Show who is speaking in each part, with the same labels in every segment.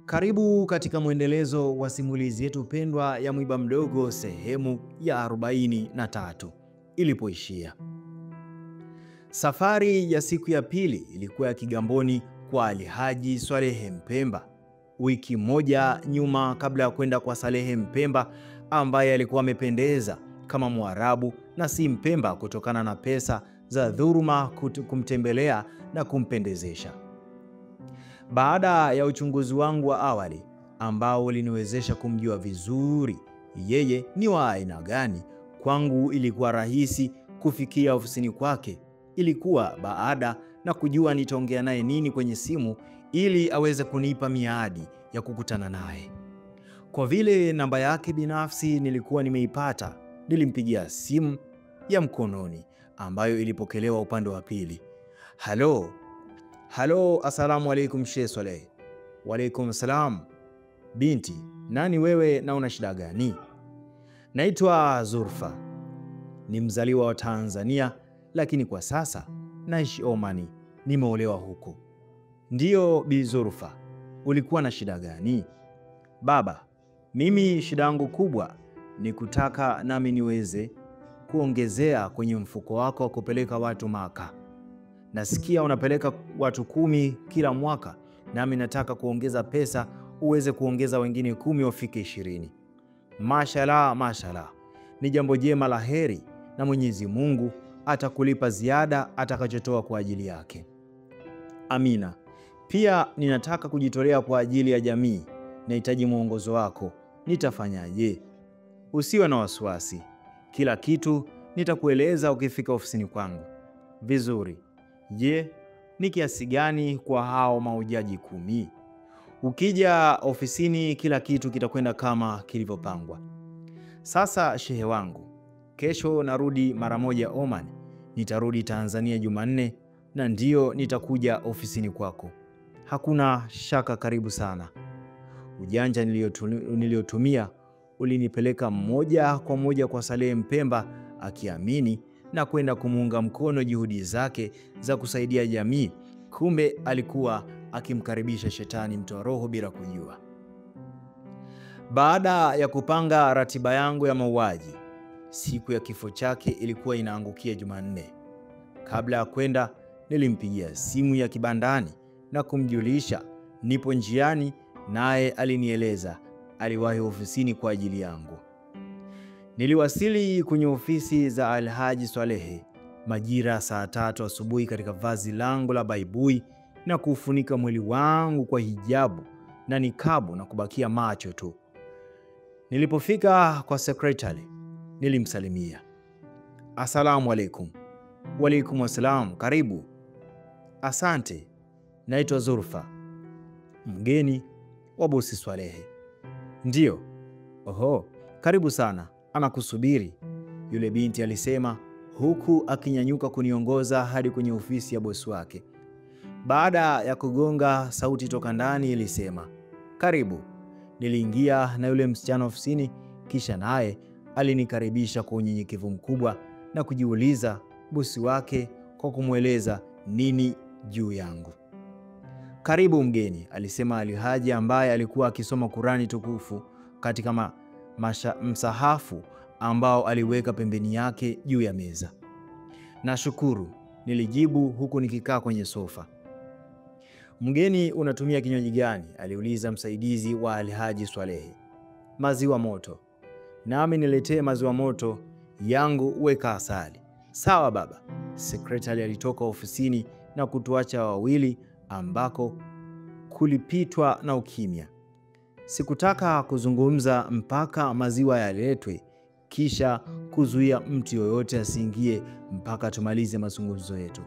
Speaker 1: Karibu katika mwendelezo wa simulizi yetu pendwa ya Mwiba Mdogo sehemu ya 43 ilipoishia. Safari ya siku ya pili ilikuwa ya Kigamboni kwa Alhaji Swalehe Mpemba. Wiki moja nyuma, kabla ya kwenda kwa Swalehe Mpemba ambaye alikuwa amependeza kama Mwarabu na si Mpemba kutokana na pesa za dhuruma kumtembelea na kumpendezesha. Baada ya uchunguzi wangu wa awali ambao uliniwezesha kumjua vizuri yeye ni wa aina gani, kwangu ilikuwa rahisi kufikia ofisini kwake. Ilikuwa baada na kujua nitaongea naye nini kwenye simu ili aweze kunipa miadi ya kukutana naye. Kwa vile namba yake binafsi nilikuwa nimeipata, nilimpigia simu ya mkononi ambayo ilipokelewa upande wa pili. Halo, asalamu alaikum Sheikh Swalehe. Walaikum salam. Binti, nani wewe na una shida gani? Naitwa Zurfa. Ni mzaliwa wa Tanzania lakini kwa sasa naishi Omani. Nimeolewa huko. Ndiyo Bi Zurfa, ulikuwa na shida gani? Baba, mimi shida yangu kubwa ni kutaka nami niweze kuongezea kwenye mfuko wako wa kupeleka watu Maka. Nasikia unapeleka watu 10 kila mwaka, nami nataka kuongeza pesa uweze kuongeza wengine 10 wafike 20. Mashallah. Ni jambo jema la heri na Mwenyezi Mungu atakulipa ziada atakachotoa kwa ajili yake. Amina. Pia ninataka kujitolea kwa ajili ya jamii. Nahitaji mwongozo wako. Nitafanyaje? Usiwe na wasiwasi. Kila kitu nitakueleza ukifika ofisini kwangu. Vizuri. Je, ni kiasi gani kwa hao mahujaji 10? Ukija ofisini kila kitu kitakwenda kama kilivyopangwa. Sasa shehe wangu, kesho narudi mara moja Oman. Nitarudi Tanzania Jumanne na ndio nitakuja ofisini kwako. Hakuna shaka, karibu sana. Ujanja niliotumia ulinipeleka moja kwa moja kwa Swalehe Mpemba, akiamini na kwenda kumuunga mkono juhudi zake za kusaidia jamii. Kumbe alikuwa akimkaribisha shetani mtoa roho bila kujua. Baada ya kupanga ratiba yangu ya mauaji, siku ya kifo chake ilikuwa inaangukia Jumanne. Kabla ya kwenda, nilimpigia simu ya kibandani na kumjulisha nipo njiani, naye alinieleza aliwahi ofisini kwa ajili yangu. Niliwasili kwenye ofisi za Alhaji Swalehe majira saa 3 asubuhi katika vazi langu la baibui na kufunika mwili wangu kwa hijabu na nikabu na kubakia macho tu. Nilipofika kwa secretary, nilimsalimia. Asalamu alaikum. Walaikum assalam, karibu. Asante, naitwa Zurfa, mgeni wa bosi Swalehe. Ndiyo. Oho, karibu sana, anakusubiri, yule binti alisema huku akinyanyuka kuniongoza hadi kwenye ofisi ya bosi wake. Baada ya kugonga, sauti toka ndani ilisema, karibu. Niliingia na yule msichana ofisini, kisha naye alinikaribisha kwa unyenyekevu mkubwa na kujiuliza bosi wake kwa kumweleza nini juu yangu. Karibu mgeni, alisema Alhaji ambaye alikuwa akisoma Kurani tukufu katika msahafu ambao aliweka pembeni yake juu ya meza. Nashukuru, nilijibu huku nikikaa kwenye sofa. Mgeni, unatumia kinywaji gani? Aliuliza msaidizi wa Alhaji Swalehe. Maziwa moto. Nami niletee maziwa moto yangu, weka asali. Sawa baba. Sekretari alitoka ofisini na kutuacha wawili ambako kulipitwa na ukimya. Sikutaka kuzungumza mpaka maziwa yaletwe, kisha kuzuia mtu yoyote asiingie mpaka tumalize mazungumzo yetu.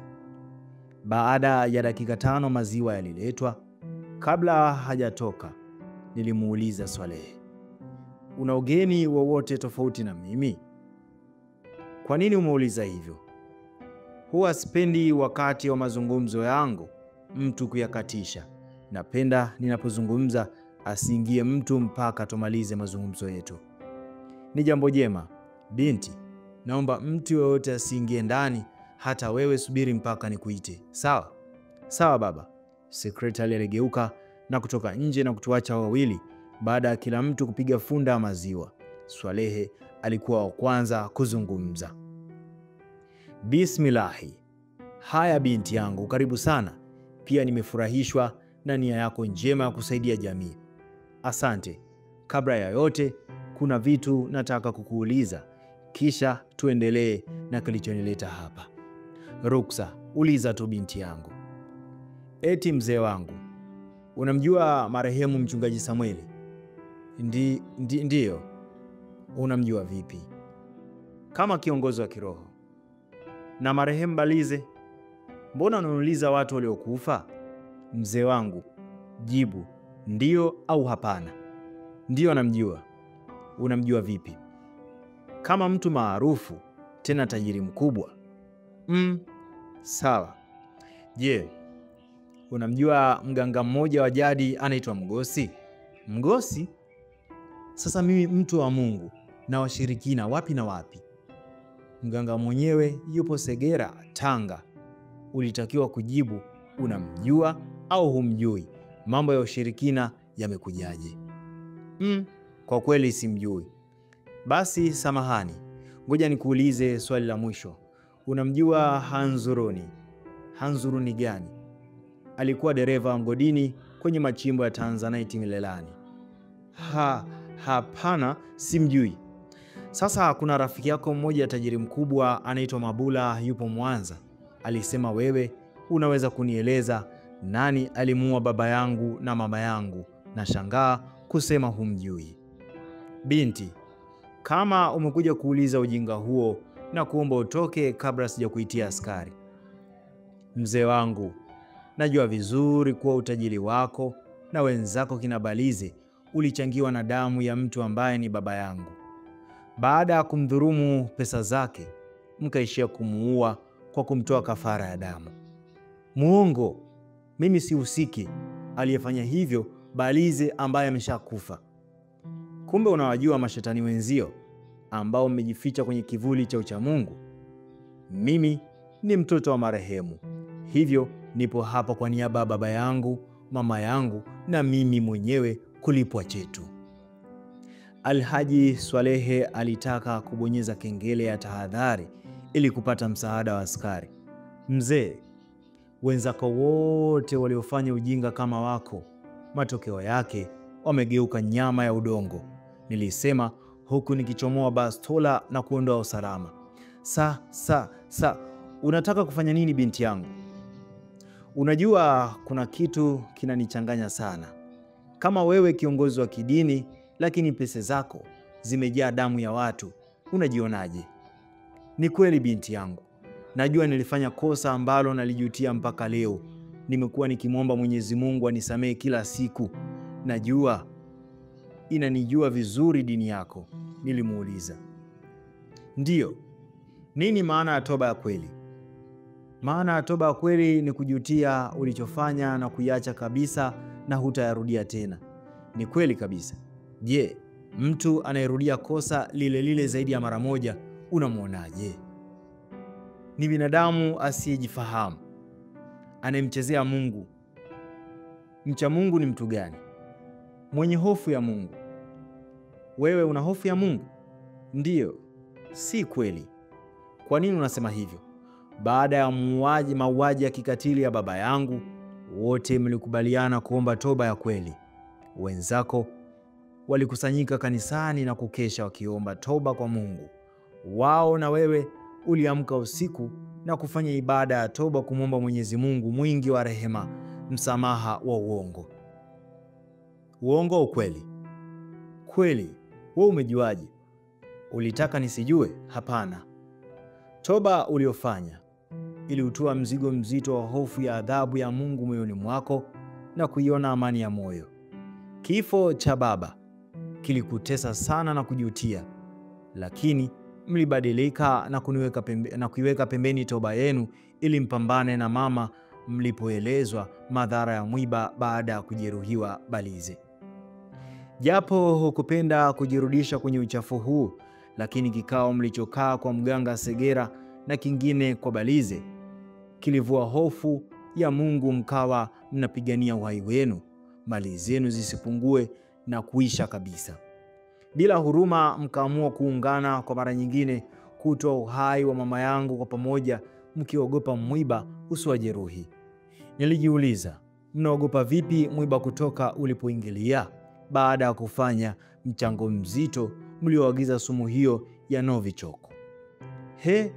Speaker 1: Baada ya dakika 5 maziwa yaliletwa. Kabla hajatoka, nilimuuliza Swalehe, una ugeni wowote tofauti na mimi? Kwa nini umeuliza hivyo? Huwa sipendi wakati wa mazungumzo yangu mtu kuyakatisha. Napenda ninapozungumza asiingie mtu mpaka tumalize mazungumzo yetu. Ni jambo jema. Binti, naomba mtu yoyote asiingie ndani, hata wewe subiri mpaka nikuite. Sawa? Sawa baba. Sekretari aligeuka na kutoka nje na kutuacha wawili baada ya kila mtu kupiga funda ya maziwa. Swalehe alikuwa wa kwanza kuzungumza. Bismillahi. Haya binti yangu, karibu sana. Pia nimefurahishwa na nia yako njema ya kusaidia jamii. Asante. Kabla ya yote, kuna vitu nataka kukuuliza, kisha tuendelee na kilichonileta hapa. Ruksa, uliza tu binti yangu. Eti mzee wangu, unamjua marehemu mchungaji Samueli? Ndiyo. Unamjua vipi? Kama kiongozi wa kiroho. Na marehemu Balize? Mbona unauliza watu waliokufa? Mzee wangu, jibu ndiyo au hapana. Ndiyo namjua. Unamjua vipi? Kama mtu maarufu, tena tajiri mkubwa. Sawa. Je, unamjua mganga mmoja wa jadi anaitwa Mgosi? Mgosi? Sasa mimi mtu wa Mungu na washirikina wapi na wapi? Mganga mwenyewe yupo Segera, Tanga. Ulitakiwa kujibu unamjua au humjui. Mambo ya ushirikina yamekujaje? Kwa kweli simjui. Basi samahani, ngoja nikuulize swali la mwisho. Unamjua Hanzuruni? Hanzuruni gani? Alikuwa dereva mgodini kwenye machimbo ya Tanzanite Milelani. Hapana, simjui. Sasa kuna rafiki yako mmoja tajiri mkubwa anaitwa Mabula, yupo Mwanza. Alisema wewe unaweza kunieleza nani alimuua baba yangu na mama yangu, na shangaa kusema humjui. Binti, kama umekuja kuuliza ujinga huo, na kuomba utoke kabla sijakuitia askari. Mzee wangu, najua vizuri kuwa utajiri wako na wenzako kina Balize ulichangiwa na damu ya mtu ambaye ni baba yangu. Baada ya kumdhurumu pesa zake, mkaishia kumuua kwa kumtoa kafara ya damu. Muongo, mimi sihusiki. Aliyefanya hivyo Balize ambaye ameshakufa. Kumbe unawajua mashetani wenzio ambao mmejificha kwenye kivuli cha uchamungu. Mimi ni mtoto wa marehemu, hivyo nipo hapa kwa niaba ya baba yangu, mama yangu na mimi mwenyewe kulipwa chetu. Alhaji Swalehe alitaka kubonyeza kengele ya tahadhari ili kupata msaada wa askari. Mzee, wenzako wote waliofanya ujinga kama wako, matokeo yake wamegeuka nyama ya udongo, nilisema huku nikichomoa bastola na kuondoa usalama. Unataka kufanya nini binti yangu? Unajua kuna kitu kinanichanganya sana. Kama wewe kiongozi wa kidini, lakini pesa zako zimejaa damu ya watu, unajionaje? Ni kweli binti yangu, najua nilifanya kosa ambalo nalijutia mpaka leo. Nimekuwa nikimwomba Mwenyezi Mungu anisamehe kila siku. Najua inanijua vizuri dini yako. Nilimuuliza. Ndiyo. Nini maana ya toba ya kweli? Maana ya toba ya kweli ni kujutia ulichofanya na kuiacha kabisa na hutayarudia tena. Ni kweli kabisa. Je, mtu anayerudia kosa lile lile zaidi ya mara moja unamwonaje? Ni binadamu asiyejifahamu, anayemchezea Mungu. Mcha Mungu ni mtu gani? Mwenye hofu ya Mungu. Wewe una hofu ya Mungu? Ndiyo. Si kweli. Kwa nini unasema hivyo? Baada ya mauaji ya kikatili ya baba yangu, wote mlikubaliana kuomba toba ya kweli. Wenzako walikusanyika kanisani na kukesha wakiomba toba kwa Mungu. Wao na wewe uliamka usiku na kufanya ibada ya toba kumwomba Mwenyezi Mungu mwingi wa rehema msamaha wa uongo. Uongo au kweli? Kweli. Wewe umejuaje? Ulitaka nisijue? Hapana. Toba uliofanya iliutoa mzigo mzito wa hofu ya adhabu ya Mungu moyoni mwako na kuiona amani ya moyo. Kifo cha baba kilikutesa sana na kujutia, lakini mlibadilika na kuiweka pembeni toba yenu ili mpambane na mama mlipoelezwa madhara ya mwiba baada ya kujeruhiwa Balize. Japo hukupenda kujirudisha kwenye uchafu huu, lakini kikao mlichokaa kwa mganga Segera na kingine kwa Balize kilivua hofu ya Mungu, mkawa mnapigania uhai wenu. mali zenu zisipungue na kuisha kabisa. Bila huruma mkaamua kuungana kwa mara nyingine kutoa uhai wa mama yangu kwa pamoja, mkiogopa mwiba usiwajeruhi. Nilijiuliza, mnaogopa vipi mwiba kutoka ulipoingilia? Baada ya kufanya mchango mzito mlioagiza sumu hiyo ya Novichok. He,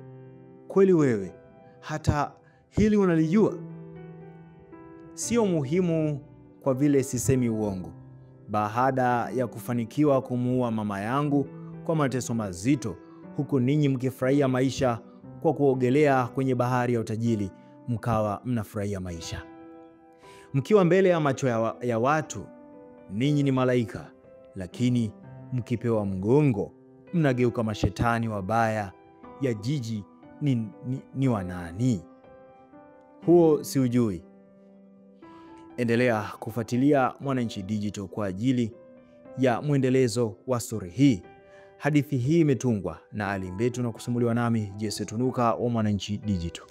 Speaker 1: kweli wewe hata hili unalijua? Sio muhimu kwa vile sisemi uongo. Baada ya kufanikiwa kumuua mama yangu kwa mateso mazito, huku ninyi mkifurahia maisha kwa kuogelea kwenye bahari ya utajiri, mkawa mnafurahia maisha. Mkiwa mbele ya macho ya watu, ninyi ni malaika, lakini mkipewa mgongo, mnageuka mashetani wabaya ya jiji ni wanani? Huo si ujui. Endelea kufuatilia Mwananchi Digital kwa ajili ya mwendelezo wa story hii. Hadithi hii imetungwa na Ali Mbetu na kusimuliwa nami Jesse Tunuka wa Mwananchi Digital.